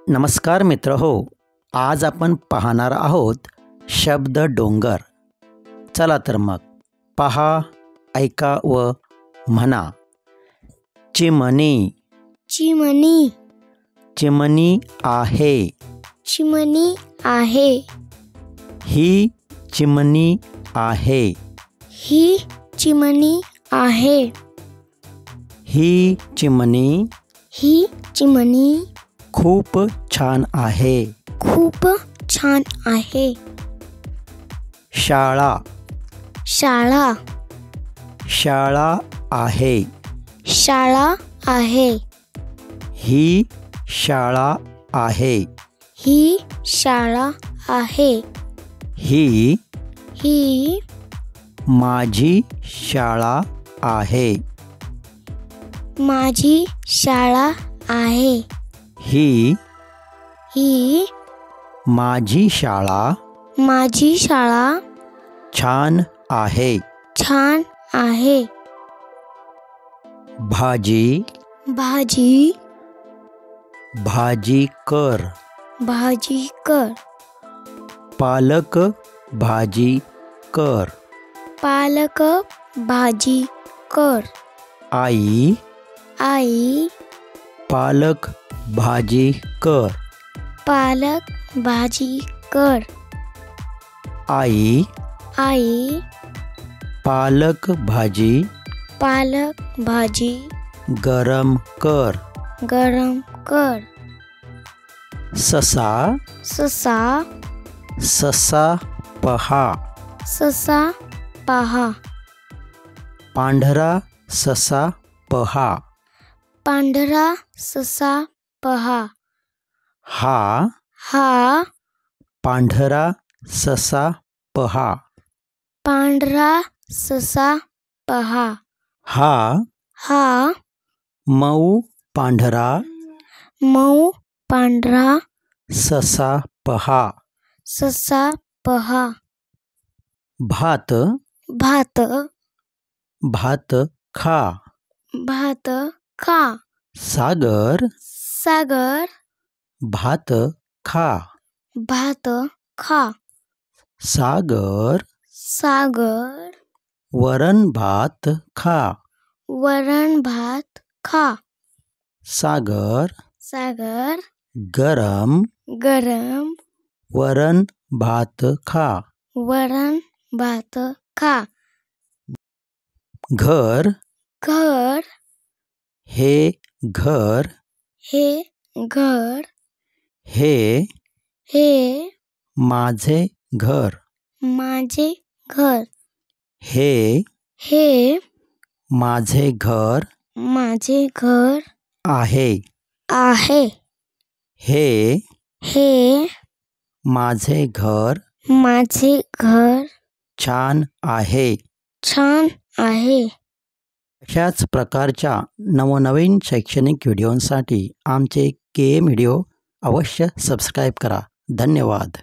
नमस्कार मित्र हो, आज आपण पाहणार आहोत शब्द डोंगर. चला तर मग पहा, ऐका व म्हणा. चिमणी. चिमणी. चिमणी आहे. चिमणी आहे. ही चिमणी आहे. ही चिमणी आहे. ही चिमणी ही चिमणी खूप छान आहे. खूप छान आहे. शाळा. शाळा. शाळा आहे. शाळा आहे. ही शाळा आहे. ही शाळा आहे. ही ही माझी शाळा आहे. माझी शाळा आहे. ही ही माझी शाळा माझी शाळा छान आहे. छान आहे. भाजी. भाजी. भाजी कर. भाजी कर. पालक भाजी कर. पालक भाजी कर. आई. आई पालक भाजी कर. पालक भाजी कर. आई आई पालक भाजी पालक भाजी गरम कर. गरम कर. ससा. ससा. ससा पहा. ससा पहा. पांढरा ससा पहा. पांढरा ससा पहा. हा हा पांढरा ससा पहा. पांढरा ससा पहा. हा हा मऊ पांढरा मऊ पांढरा ससा पहा. ससा पहा. भात. भात. भात खा. भात खा. सागर. सागर. भात खा. भात खा. सागर सागर. वरण भात खा. वरण भात खा. सागर सागर. गरम गरम. वरण भात खा. वरण भात खा. घर. घर. हे घर. हे घर. हे हे माझे घर. माझे घर. हे हे माझे घर माझे घर आहे. आहे. हे हे माझे घर माझे घर छान आहे. छान आहे. अशाच प्रकारच्या नवनवीन शैक्षणिक व्हिडिओंसाठी आमचे KM व्हिडिओ अवश्य सबस्क्राईब करा. धन्यवाद.